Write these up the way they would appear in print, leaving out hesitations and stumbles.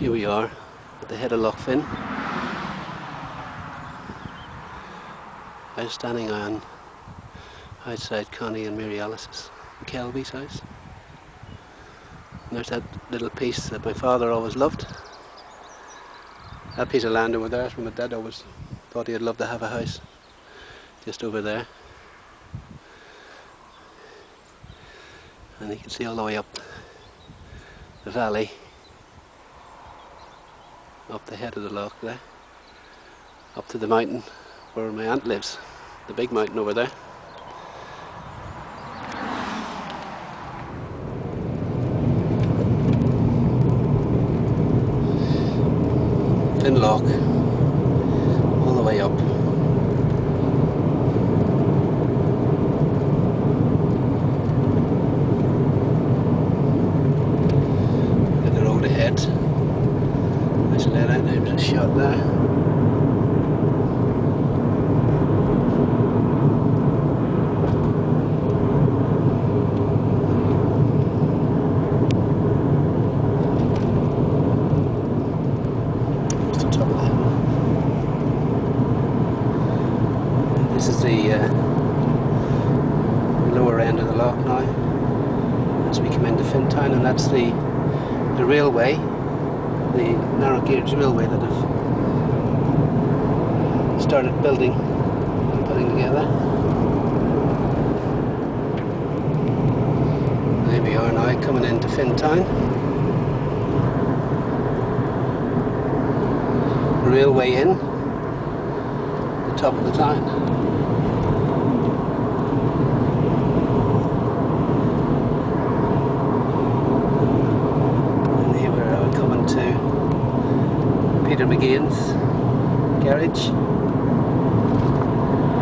Here we are at the head of Lough Finn. I'm standing on outside Connie and Mary Alice's Kelby's house. And there's that little piece that my father always loved. That piece of land over there is where my dad always thought he'd love to have a house. Just over there. And you can see all the way up the valley, up the head of the loch there, up to the mountain where my aunt lives, the big mountain over there. Finn Loch, all the way up. Look at the road ahead. I should let out, there's a shot there. This is the lower end of the loch now as we come into Fintown, and that's the railway, the narrow gauge railway that have started building and putting together. There we are now coming into Fintown. Railway in, the top of the town. Peter McGain's garage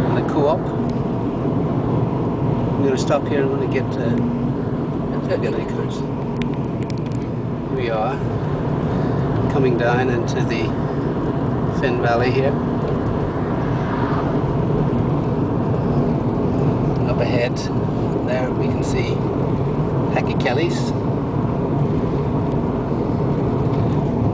and a co-op. I'm going to stop here. I'm going to get cards. Here we are, coming down into the Finn Valley here. And up ahead there we can see Hacky Kelly's.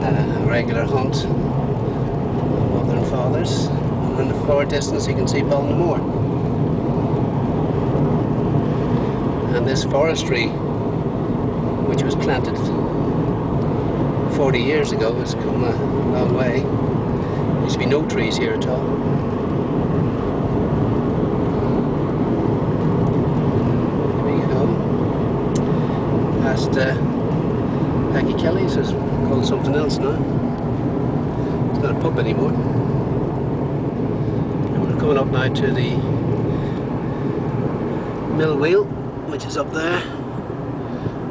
A regular hunt of their fathers, and in the far distance you can see Ballinamore. And this forestry, which was planted 40 years ago, has come a long way. There used to be no trees here at all. Here we go. Past Hacky Kelly's is called something else now. It's not a pub anymore. And we're coming up now to the mill wheel, which is up there,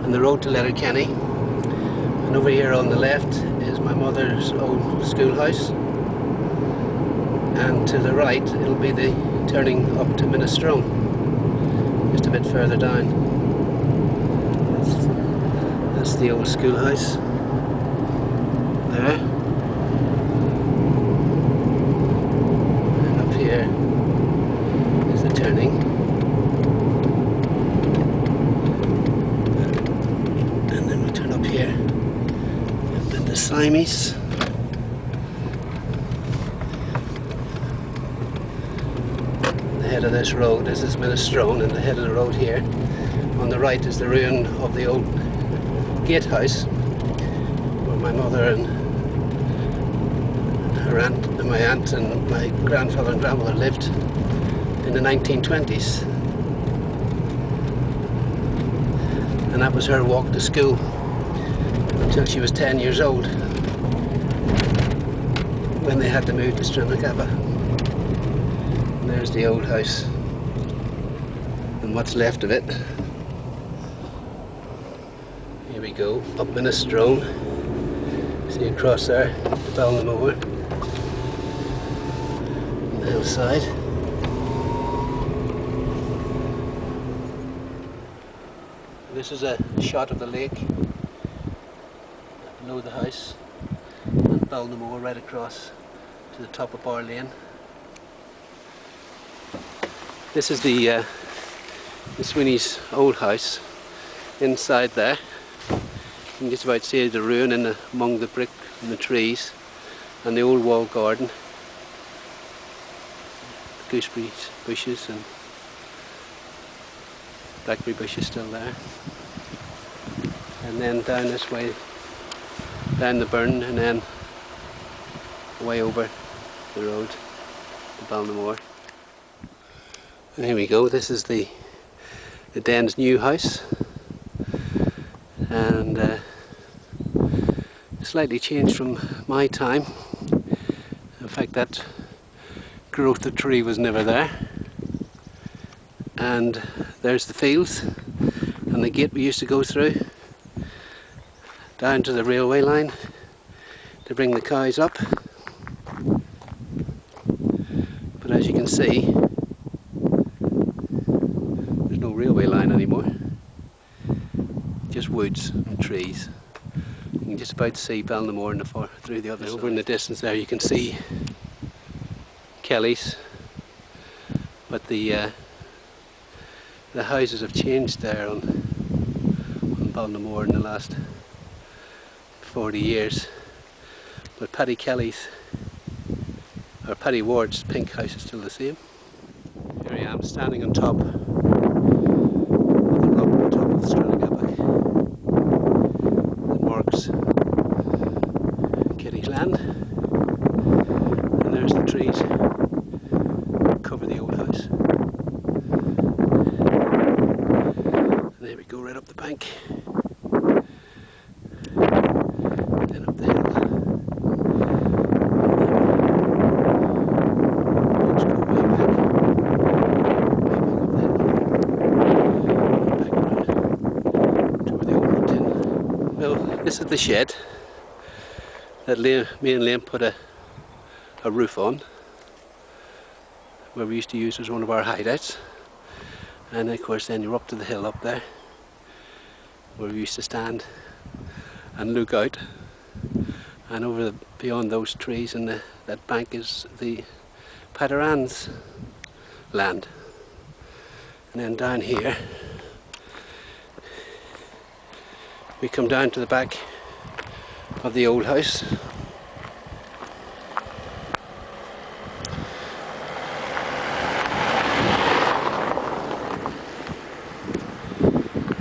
and the road to Letterkenny. And over here on the left is my mother's old schoolhouse, and to the right it'll be the turning up to Minestrone, just a bit further down. That's the old schoolhouse there, and up here is the turning, and then we turn up here and then the Siamese. The head of this road, this is Minestrone, and the head of the road here on the right is the ruin of the old gatehouse where my mother and her aunt, and my aunt and my grandfather and grandmother lived in the 1920s. And that was her walk to school until she was 10 years old, when they had to move to Stramacaba. And there's the old house and what's left of it. Here we go, up Minestrone. See across there, Ballinamore, on the hillside. This is a shot of the lake below the house, and Ballinamore right across to the top of Bar Lane. This is the Sweeney's old house. Inside there You can just about see the ruin among the brick and the trees and the old walled garden. Gooseberry bushes and blackberry bushes still there. And then down this way, down the burn, and then way over the road to Balnamore. And here we go, this is the Den's new house, and slightly changed from my time. In fact, that growth of tree was never there. And there's the fields and the gate we used to go through down to the railway line to bring the cows up. But as you can see, there's no railway line anymore, just woods and trees. You can just about see Balnamore in the far through the other side. Over in the distance there you can see Kelly's, but the houses have changed there on Balnamore in the last 40 years. But Paddy Kelly's, or Paddy Ward's pink house is still the same. Here I am standing on top of the rock on top of the Stranagaback that marks Kitty's land. And there's the trees that cover the old house. And there we go, right up the bank. Then up the hill. This is the shed that me and Liam put a roof on, where we used to use as one of our hideouts. And of course then you're up to the hill up there, where we used to stand and look out, and over beyond those trees and that bank is the Padaran's land. And then down here we come down to the back of the old house.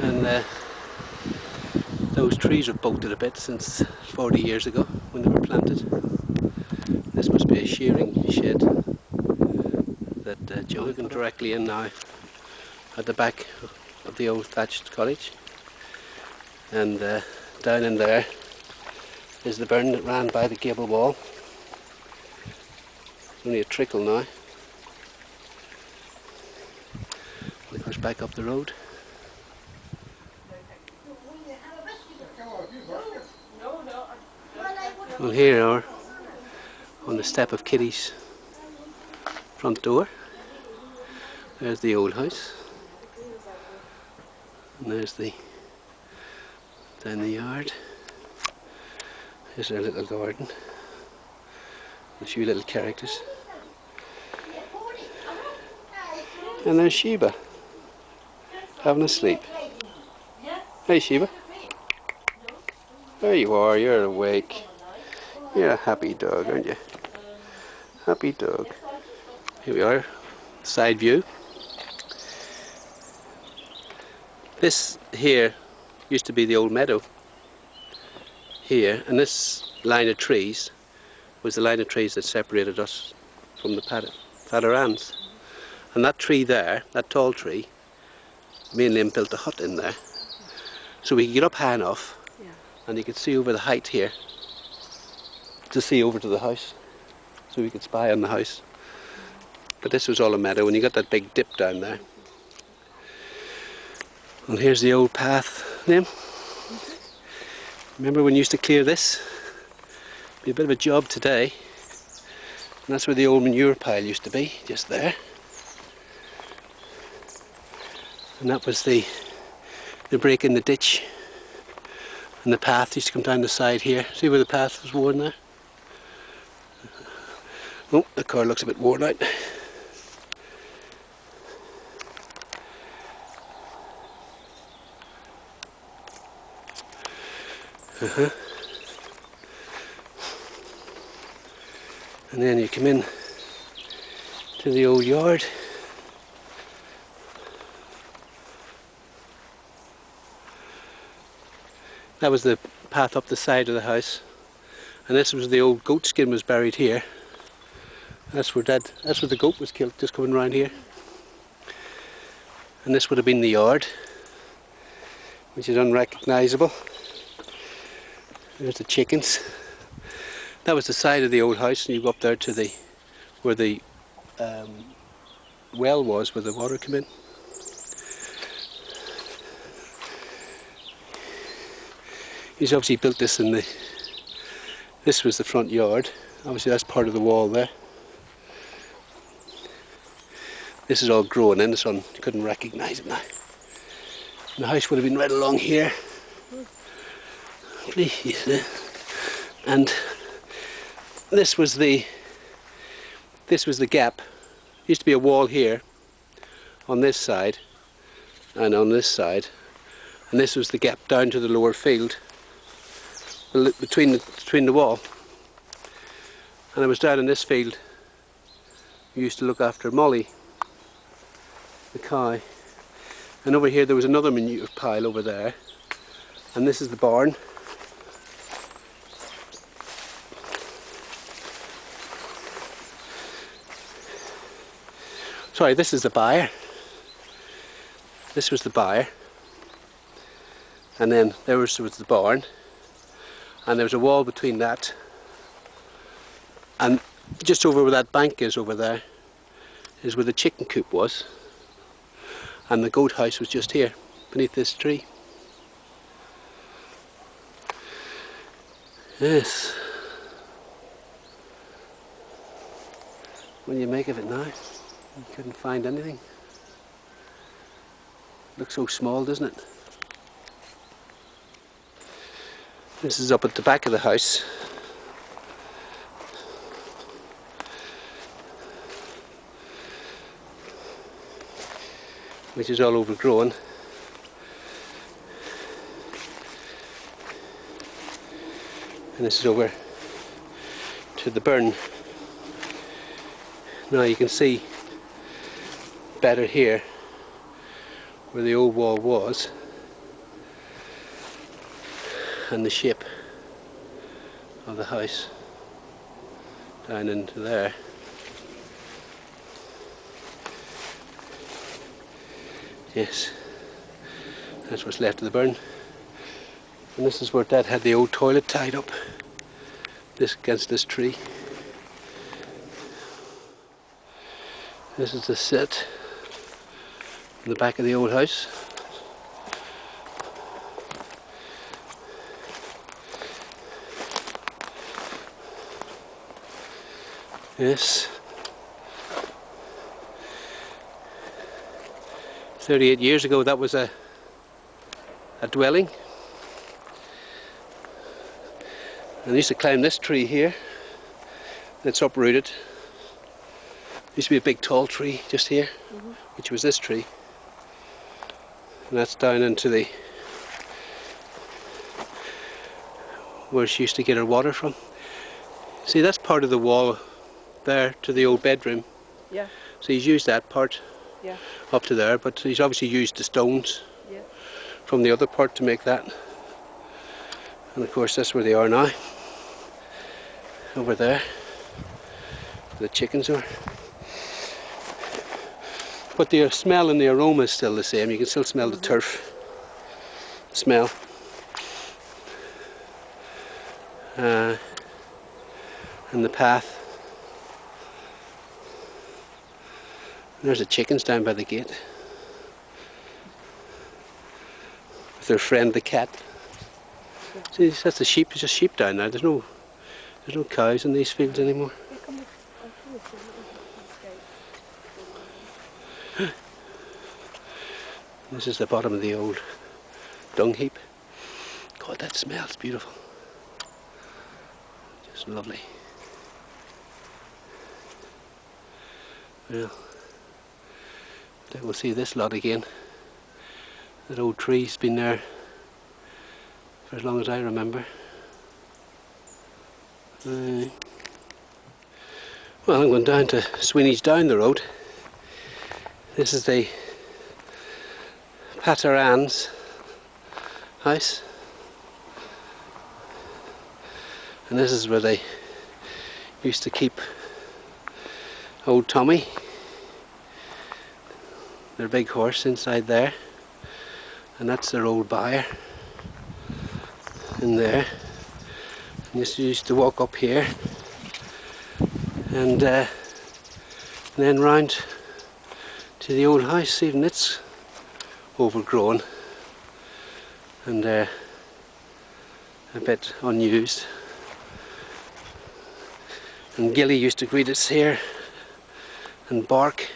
And those trees have bolted a bit since 40 years ago when they were planted. This must be a shearing shed that John looking directly in now at the back of the old thatched cottage. And down in there is the burn that ran by the gable wall. Only a trickle now. And of course back up the road. Well, here we are on the step of Kitty's front door. There's the old house. And there's down the yard. Here's our little garden. A few little characters. And there's Sheba, having a sleep. Hey Sheba. There you are, you're awake. You're a happy dog, aren't you? Happy dog. Here we are, side view. This here used to be the old meadow here, and this line of trees was the line of trees that separated us from the Padarans. And that tree there, that tall tree, me and Liam built a hut in there. So we could get up high enough, and you could see over the height here to see over to the house. So we could spy on the house. But this was all a meadow, and you got that big dip down there. Well, here's the old path, Liam. Remember when you used to clear this? Be a bit of a job today. And that's where the old manure pile used to be, just there. And that was the break in the ditch. And the path used to come down the side here. See where the path was worn there? Oh, the car looks a bit worn out. And then you come in to the old yard. That was the path up the side of the house, and this was the old goat skin was buried here. That's where the goat was killed, just coming round here. And this would have been the yard, which is unrecognisable. There's the chickens. That was the side of the old house, and you go up there to where the well was, where the water came in. He's obviously built this this was the front yard. Obviously that's part of the wall there. This is all growing in, so you couldn't recognise it now. And the house would have been right along here. And this was the gap. There used to be a wall here on this side and on this side, and this was the gap down to the lower field between the wall. And I was down in this field. We used to look after Molly, the cow. And over here there was another manure pile over there, and this is the barn. Sorry, this is the byre. This was the byre, and then there was the barn, and there was a wall between that, and just over where that bank is over there is where the chicken coop was, and the goat house was just here beneath this tree. Yes. What do you make of it now? You couldn't find anything. Looks so small, doesn't it? This is up at the back of the house. Which is all overgrown. And this is over to the burn. Now you can see better here where the old wall was and the shape of the house down into there. Yes, that's what's left of the burn. And this is where Dad had the old toilet tied up, this against this tree. This is the sit in the back of the old house. Yes. 38 years ago that was a dwelling. And I used to climb this tree here that's uprooted. Used to be a big tall tree just here, which was this tree. And that's down into where she used to get her water from. See, that's part of the wall there to the old bedroom. Yeah. So he's used that part up to there, but he's obviously used the stones from the other part to make that. And of course that's where they are now. Over there. The chickens are. But the smell and the aroma is still the same. You can still smell the turf smell. And the path. And there's the chickens down by the gate. With their friend the cat. See, that's the sheep. There's just sheep down there. There's no cows in these fields anymore. This is the bottom of the old dung heap. God, that smells beautiful. Just lovely. Well, then we'll see this lot again. That old tree's been there for as long as I remember. Well, I'm going down to Sweeney's down the road. This is the Pater Ann's house, and this is where they used to keep old Tommy, their big horse, inside there, and that's their old byre in there. And you used to walk up here and then round to the old house. Even it's overgrown and a bit unused. And Gilly used to greet us here and bark.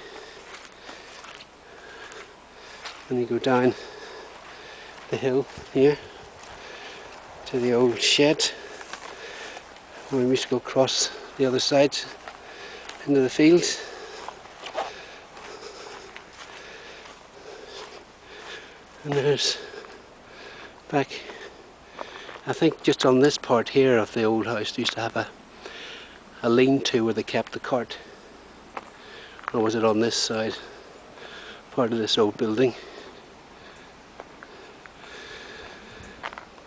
And you go down the hill here to the old shed where we used to go across the other side into the fields. And there's back, I think just on this part here of the old house, they used to have a lean-to where they kept the cart. Or was it on this side, part of this old building?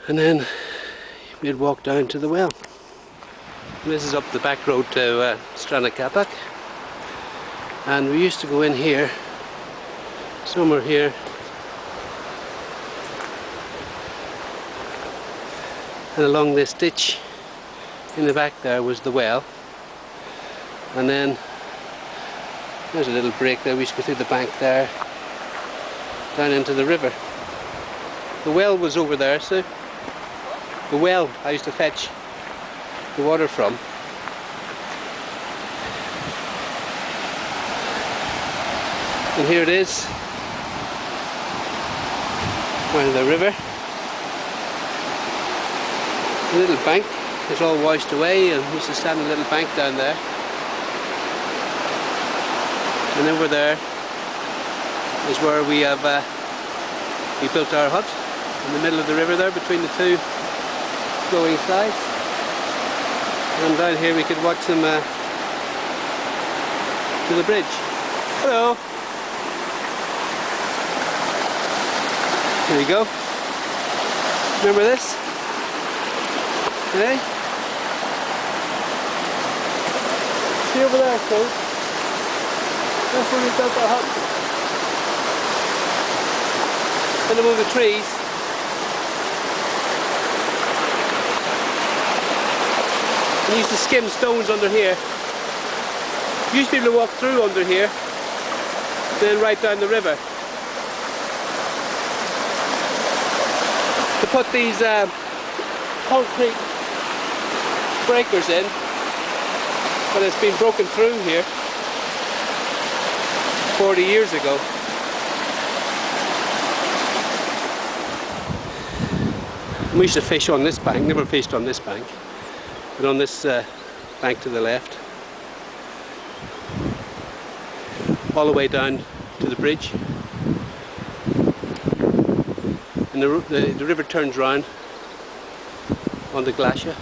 And then we'd walk down to the well. And this is up the back road to Stranacapac. And we used to go in here, somewhere here, and along this ditch in the back there was the well. And then there's a little break there. We used to go through the bank there, down into the river. The well was over there, so the well I used to fetch the water from. And here it is, around the river. A little bank, it's all washed away, and we used to stand on a little bank down there. And over there is where we built our hut, in the middle of the river there, between the two flowing sides. And down here we could watch them to the bridge. Hello! Here we go. Remember this? Hey? See over there, Steve? That's where we built our hut. In among the trees. We used to skim stones under here. We used to be able to walk through under here, then right down the river. To put these concrete breakers in, but it's been broken through here 40 years ago. We used to fish on this bank, never fished on this bank, but on this bank to the left, all the way down to the bridge. And the river turns round on the glacier.